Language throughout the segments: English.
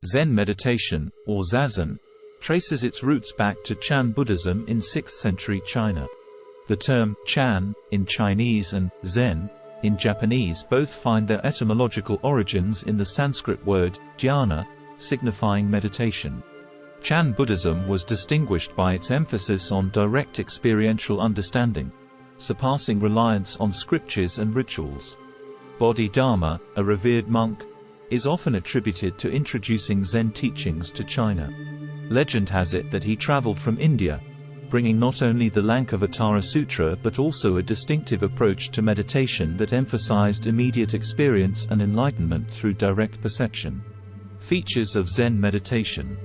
Zen meditation, or zazen, traces its roots back to Chan Buddhism in 6th century China. The term Chan in Chinese and Zen in Japanese both find their etymological origins in the Sanskrit word dhyana, signifying meditation. Chan Buddhism was distinguished by its emphasis on direct experiential understanding, surpassing reliance on scriptures and rituals. Bodhidharma, a revered monk, is often attributed to introducing Zen teachings to China. Legend has it that he traveled from India, bringing not only the Lankavatara Sutra but also a distinctive approach to meditation that emphasized immediate experience and enlightenment through direct perception. Features of Zen meditation.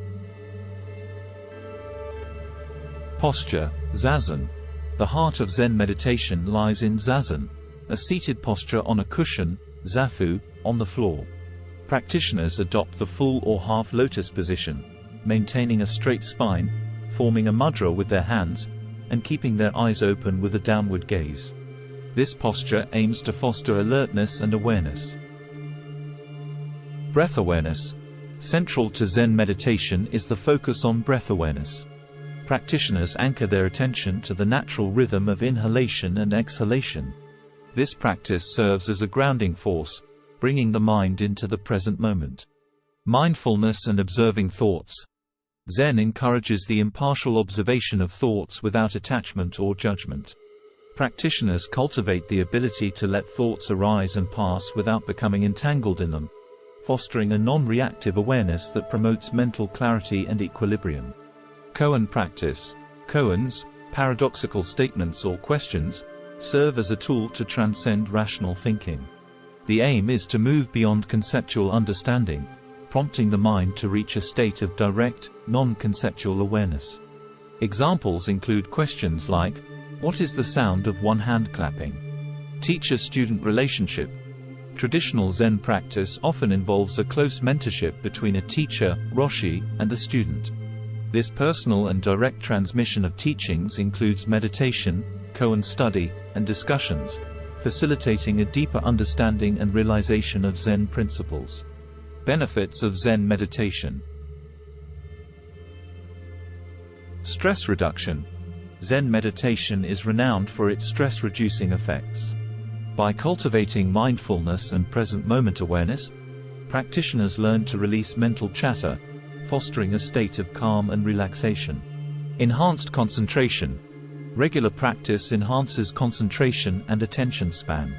Posture, zazen. The heart of Zen meditation lies in zazen, a seated posture on a cushion, zafu, on the floor. Practitioners adopt the full or half lotus position, maintaining a straight spine, forming a mudra with their hands, and keeping their eyes open with a downward gaze. This posture aims to foster alertness and awareness. Breath awareness. Central to Zen meditation is the focus on breath awareness. Practitioners anchor their attention to the natural rhythm of inhalation and exhalation. This practice serves as a grounding force, bringing the mind into the present moment. Mindfulness and observing thoughts. Zen encourages the impartial observation of thoughts without attachment or judgment. Practitioners cultivate the ability to let thoughts arise and pass without becoming entangled in them, fostering a non-reactive awareness that promotes mental clarity and equilibrium. Koan practice. Koans, paradoxical statements or questions, serve as a tool to transcend rational thinking. The aim is to move beyond conceptual understanding, prompting the mind to reach a state of direct, non-conceptual awareness. Examples include questions like, what is the sound of one hand clapping? Teacher-student relationship. Traditional Zen practice often involves a close mentorship between a teacher, Roshi, and a student. This personal and direct transmission of teachings includes meditation, koan study, and discussions, facilitating a deeper understanding and realization of Zen principles. Benefits of Zen meditation. Stress reduction. Zen meditation is renowned for its stress-reducing effects. By cultivating mindfulness and present moment awareness, practitioners learn to release mental chatter, fostering a state of calm and relaxation. Enhanced concentration. Regular practice enhances concentration and attention span.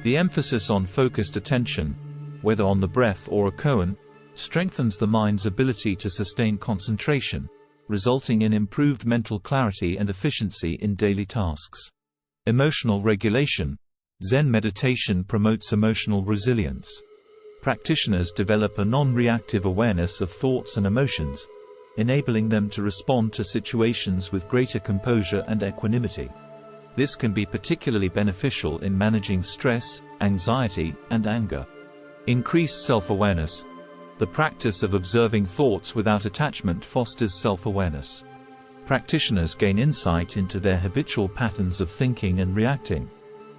The emphasis on focused attention, whether on the breath or a koan, strengthens the mind's ability to sustain concentration, resulting in improved mental clarity and efficiency in daily tasks. Emotional regulation. Zen meditation promotes emotional resilience. Practitioners develop a non-reactive awareness of thoughts and emotions, enabling them to respond to situations with greater composure and equanimity. This can be particularly beneficial in managing stress, anxiety, and anger. Increased self-awareness. The practice of observing thoughts without attachment fosters self-awareness. Practitioners gain insight into their habitual patterns of thinking and reacting,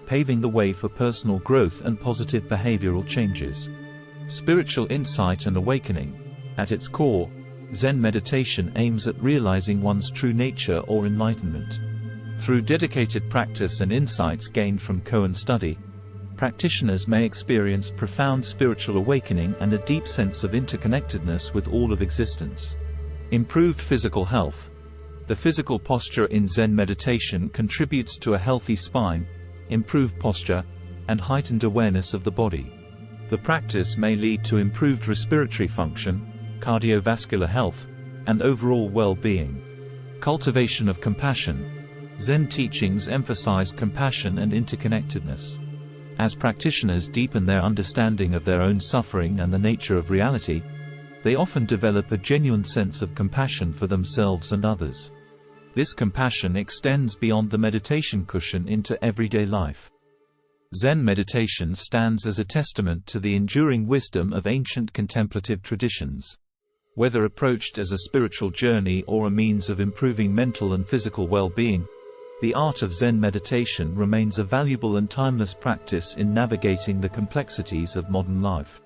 paving the way for personal growth and positive behavioral changes. Spiritual insight and awakening. At its core, Zen meditation aims at realizing one's true nature or enlightenment. Through dedicated practice and insights gained from koan study, practitioners may experience profound spiritual awakening and a deep sense of interconnectedness with all of existence. Improved physical health. The physical posture in Zen meditation contributes to a healthy spine, improved posture, and heightened awareness of the body. The practice may lead to improved respiratory function, cardiovascular health, and overall well-being. Cultivation of compassion. Zen teachings emphasize compassion and interconnectedness. As practitioners deepen their understanding of their own suffering and the nature of reality, they often develop a genuine sense of compassion for themselves and others. This compassion extends beyond the meditation cushion into everyday life. Zen meditation stands as a testament to the enduring wisdom of ancient contemplative traditions. Whether approached as a spiritual journey or a means of improving mental and physical well-being, the art of Zen meditation remains a valuable and timeless practice in navigating the complexities of modern life.